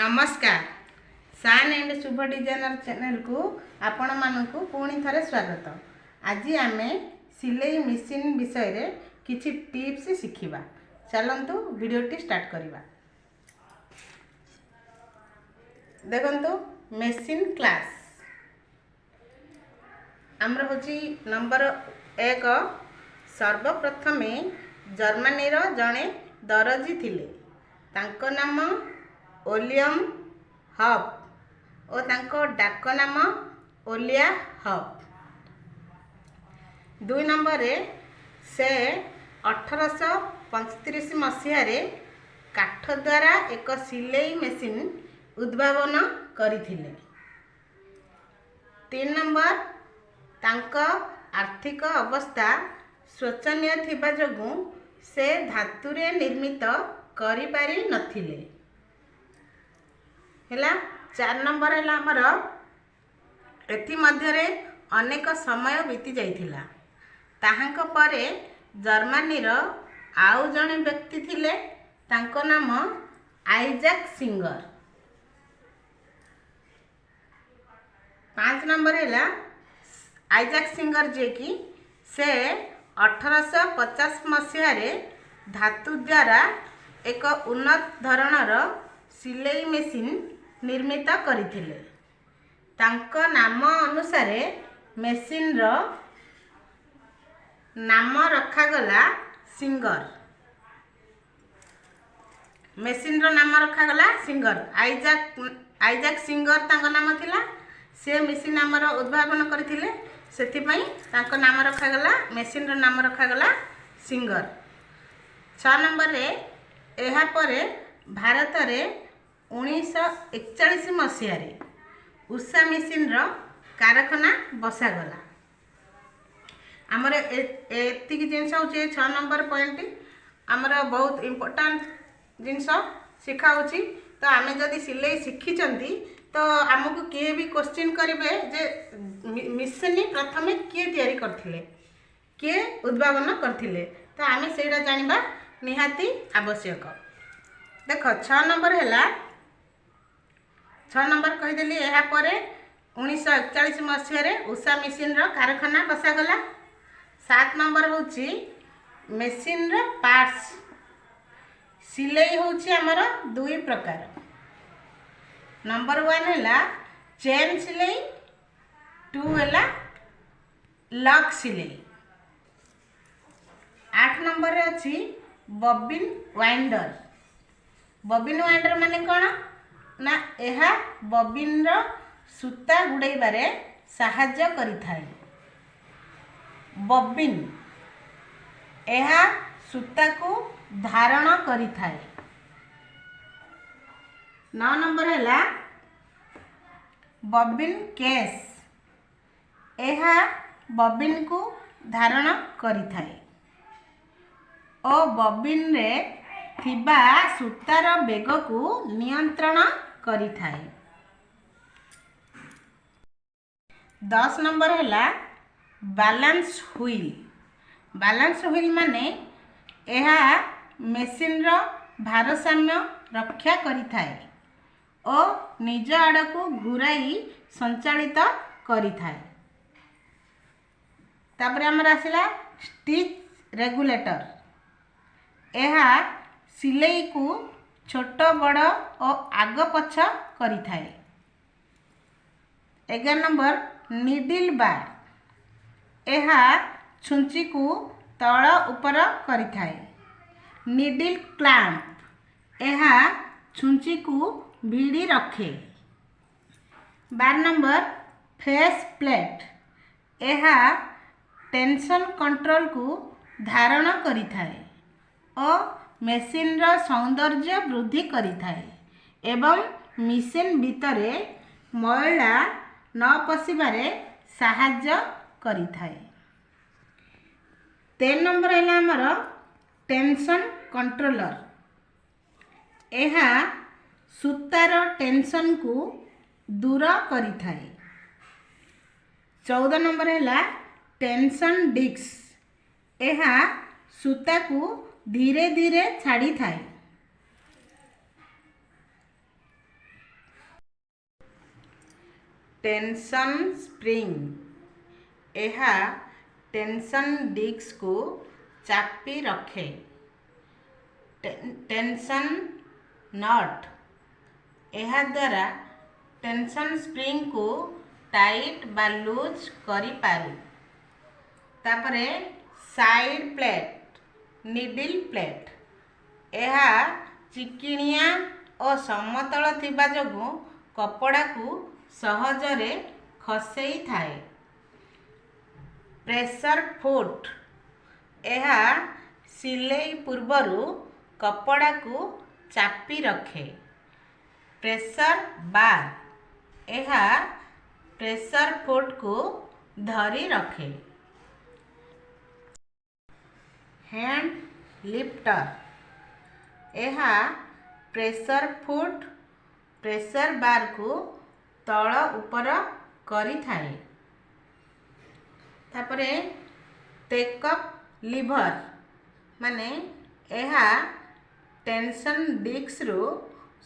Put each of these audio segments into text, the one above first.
नमस्कार सान and Shubh designer channel को आपण मानकु पुणी थरे स्वागत। आज आम सिलाई मशीन विषय रे किछि टिप्स शिखिबा। चलंतु वीडियोटी स्टार्ट करिबा। देखंतु मशीन क्लास आमर होची नंबर 1। सर्वप्रथमे जर्मनी रो जणे दरजी थिले, तांको नाम ओलियम हफ और तांको डाक नाम ओलिया हफ। 2 नंबर से 1835 मसीह काठ द्वारा एक सिलाई मेसिन उद्भावन करथिले। 3 नंबर तांको आर्थिक अवस्था शोचनीय थिबा जोगु से धातुरे निर्मित करि पारि नथिले। हैला 4 नंबर है आमर एथि मध्यरे अनेक समय बीती जाइथिला। ताहांक परे जर्मनी रो आउ जणे व्यक्ति थिले, तांको नाम आइजैक सिंगर। 5 नंबर है आइजैक सिंगर जे कि से 1850 मसीह धातु द्वारा एक उन्नत धरणर सिलाई मेसिन निर्मित करथिले। तांको नाम अनुसार मेसिन रो नाम रखागला सिंगर। मेसिन रो नाम रखागला सिंगर। आइजैक सिंगर तांको नाम थिला। से मेसिन नाम रो उद्भावन करथिले, सेथि पई तांको नाम रखागला, मेसिन रो नाम रखागला सिंगर। 6 नंबर रे एहा परे भारत रे 1941 मसीह उषा मेसिन रो कारखाना बसागला। आमर एतिक जिनस होचे 6 नंबर पॉइंट आमर बहुत इम्पोर्टेंट जिनस शिखा होची। तो आमे जदि सिलाई शिखी चंती तो आमको किए भी क्वेश्चन करेंगे जे मिशन प्रथमे किए तैयारी करथिले, किए उद्भावन करथिले, तो आमे सेटा जानिबा निहाती आवश्यक। देख 6 नंबर है 6 नंबर कहीदेली। यहाँ पर 1941 मसीह उषा मेसिन रो कारखाना बसागला। 7 नंबर होची मेसिन रो पार्ट्स। सिलाई होची आमर 2 प्रकार। नंबर 1 है चेन सिलाई, 2 है लॉक सिलाई। 8 नंबर रे अच्छी बॉबिन वाइंडर। बॉबिन वाइंडर माने कौन ना, यह बॉबिन रो सूता गुड़ाइबारे साहाय्य करिथाए। बॉबिन यह सूता को धारण करिथाए। 9 नंबर है बॉबिन केस। यह बॉबिन को धारण करिथाए और बॉबिन रे थिबा सूतार बेग को नियंत्रण करिथाए। 10 नंबर है बैलेंस व्हील। बैलेंस व्हील माने यह मेसिन रो भारसाम्य रक्षा करिथाए और निज आड़ को घुराई संचालित करिथाए। तापर हमर आसिला स्टिच रेगुलेटर। यह सिलाई को छोट बड़ और आग पछ करिथाए। 11 नंबर निडिल बार। यह छुंची को तल ऊपर करिथाए। Needle clamp. यह छुंची को भिड़ी रखे। 12 नंबर फेस प्लेट। यह टेंशन कंट्रोल को धारण करिथाए और मेसिन रो सौंदर्य वृद्धि करिथाए एवं मेसिन भितरे मैला न पशिबारे साहाय्य करिथाए। 13 नंबर है आमर टेंशन कंट्रोलर। यह सूतार टेंशन को दूर करिथाए। 14 नंबर है टेंशन डिस्क। यह सूता को धीरे धीरे छाड़ी थाए। टेंशन स्प्रिंग, यह टेंशन डिस्क को चापी रखे। टेंशन नट, यह द्वारा टेंशन स्प्रिंग को टाइट बा लूज करि पारू। तापरे साइड प्लेट, निडिल प्लेट, यह चिकिणिया और समतल थिबा जोगु कपड़ा को सहजरे खसेई थाए। प्रेशर फुट, यह सिलेई पूर्वरु कपड़ा को चापी रखे। प्रेशर बार, यह प्रेशर फुट को धरी रखे। हैंड लिफ्टर, यह प्रेशर फुट प्रेशर बार को तल ऊपर करि थाए। तापरे टेकअप लिभर, माने यह टेंशन डिस्क रु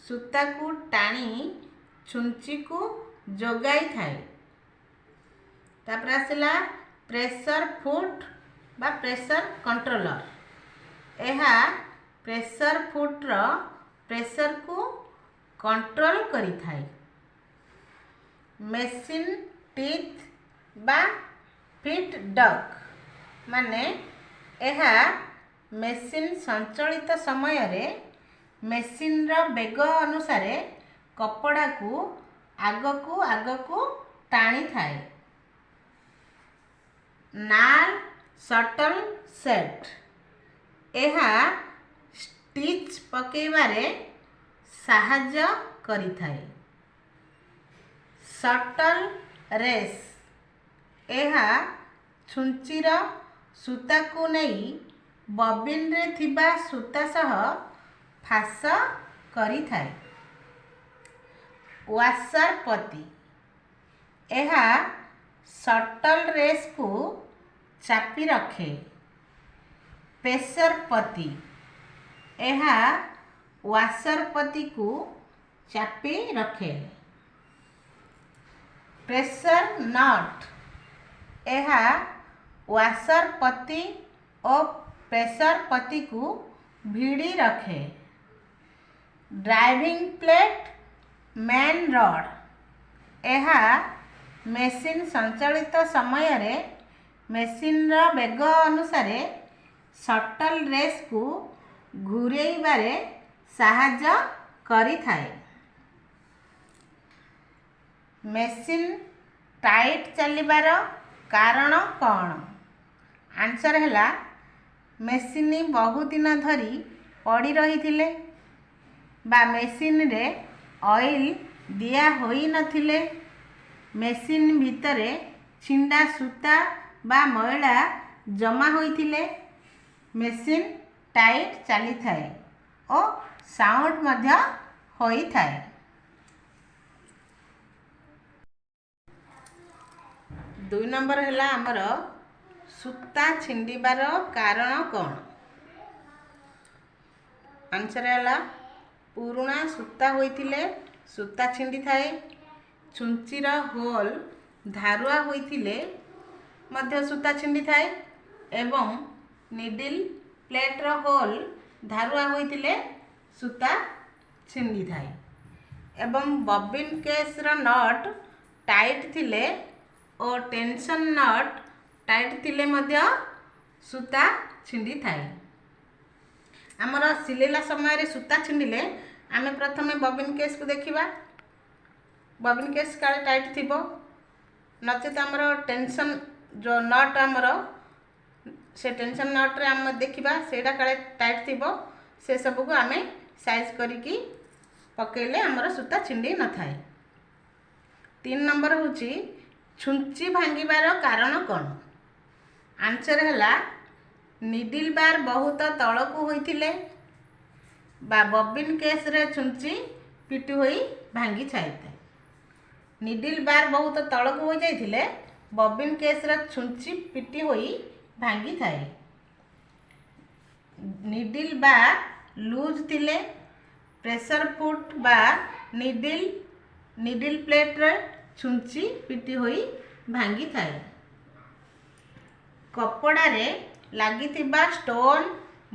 सूता को टाणी छुंची को जोगाई थाए। तापरे आसला प्रेशर फुट बा प्रेशर कंट्रोलर, यह प्रेशर फुट रो प्रेशर को कंट्रोल करि थाए। मेसिन टीथ बा फीड डक, माने यह मेसिन संचालित समय रे मेसिन रो बेग अनुसार कपड़ा को आगको टाणी थाए। नाल शटल सेट, यह स्टिच पकेबारे साहाय्य करिथाए। शटल रेस, यह छुंचीर सूता को नहीं बबिन रे थिबा सूता सह फास करिथाए। वाशर पति, यह शटल रेस को चापी रखे। प्रेशर पति, यह वाशर पति को चापी रखे। प्रेशर नट, यह वाशर पति और प्रेशर पति को भिड़ी रखे। ड्राइविंग प्लेट मेन रड, यह मेसिन संचालित समय रे मेसिन रो बेग अनुसार शटल रेस को घुरेइबारे साहाय्य करिथाए। मेसिन टाइट चलिबार कारण कौन? आंसर हैला मेसिन बहु दिन धरी पड़ी रही बा मेसिन रे ऑयल दिया होई नथिले, मेसिन भितरे छिंडा सूता बा मैला जमा होइथिले, मेसिन टाइट चली थाए और साउंड मध्य होई थाए। दुई नंबर हैला हमर सूता छिंडिबार कारण कौन? आंसर हैला पुराना सूता होइथिले सूता छिंडी थाए। छुंचीर होल धारुआ होइथिले मध्य सूता छिंडी थाए एवं निडिल प्लेट रो होल धारुआ होइथिले सूता छिंडी थाए। एवं बबिन केस रो नट टाइट थिले और टेंशन नट टाइट थिले मध्य सूता छिंडी थाए। आमर सिलेला समय रे सूता छिंडिले आमे प्रथमे बबिन केस को देखिबा। बबिन केस काले टाइट थिबो, नचेत आमर टेंशन जो नट आमर से टेंशन नट रे आम देखिबा सेटा काले टाइट थिबो, से सब को आमे साइज करिकी पकेले आमर सूता छिंडी न थाए। 3 नंबर होची छुंची भांगिबार कारण कौन? आंसर हैला निडिल बार बहुत तलकू होइथिले बा बबिन केस रे छुंची पिटी होई भांगी छाइते। निडिल बार बहुत तलकू हो जाइथिले बबिन केस रे छुंची पिटी होई भांगी थाए। निडिल बार लूज थिले प्रेशर फुट बा निडिल प्लेट रे ଛୁଞ୍ଚି ପିଟି ହୋଇ ଭାଙ୍ଗିଥାଏ। କପଡ଼ାରେ ଲାଗିଥିବା ଷ୍ଟୋନ୍,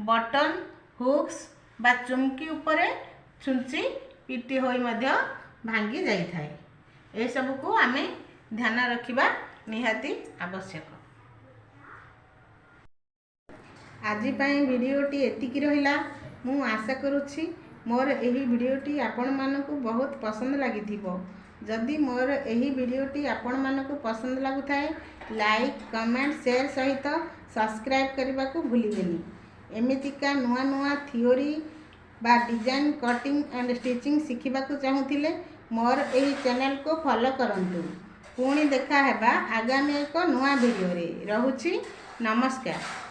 ବଟନ୍, ହୁକ୍ସ ବା ଚୁମକି ଉପରେ ଛୁଞ୍ଚି ପିଟି ହୋଇ ମଧ୍ୟ ଭାଙ୍ଗି ଯାଇଥାଏ। ଏସବୁକୁ ଆମେ ଧ୍ୟାନ ରଖିବା ନିହାତି ଆବଶ୍ୟକ। ଆଜି ପାଇଁ ଭିଡ଼ିଓଟି ଏତିକି ରହିଲା। ମୁଁ ଆଶା କରୁଛି ମୋର ଏହି ଭିଡ଼ିଓଟି ଆପଣମାନଙ୍କୁ ବହୁତ ପସନ୍ଦ ଲାଗିଥିବ। ଯଦି ମୋର ଏହି ଭିଡ଼ିଓଟି ଆପଣମାନଙ୍କୁ ପସନ୍ଦ ଲାଗୁଥାଏ, ଲାଇକ୍, କମେଣ୍ଟ, ସେୟାର ସହିତ ସବସ୍କ୍ରାଇବ୍ କରିବାକୁ ଭୁଲିବେନି। ଏମିତିକା ନୂଆ ନୂଆ ଥିଓରି ବା ଡିଜାଇନ୍, କଟିଂ ଆଣ୍ଡ ଷ୍ଟିଚିଂ ଶିଖିବାକୁ ଚାହୁଁଥିଲେ ମୋର ଏହି ଚ୍ୟାନେଲକୁ ଫଲୋ କରନ୍ତୁ। ପୁଣି ଦେଖା ହେବା ଆଗାମୀ ଏକ ନୂଆ ଭିଡ଼ିଓରେ। ରହୁଛି, ନମସ୍କାର।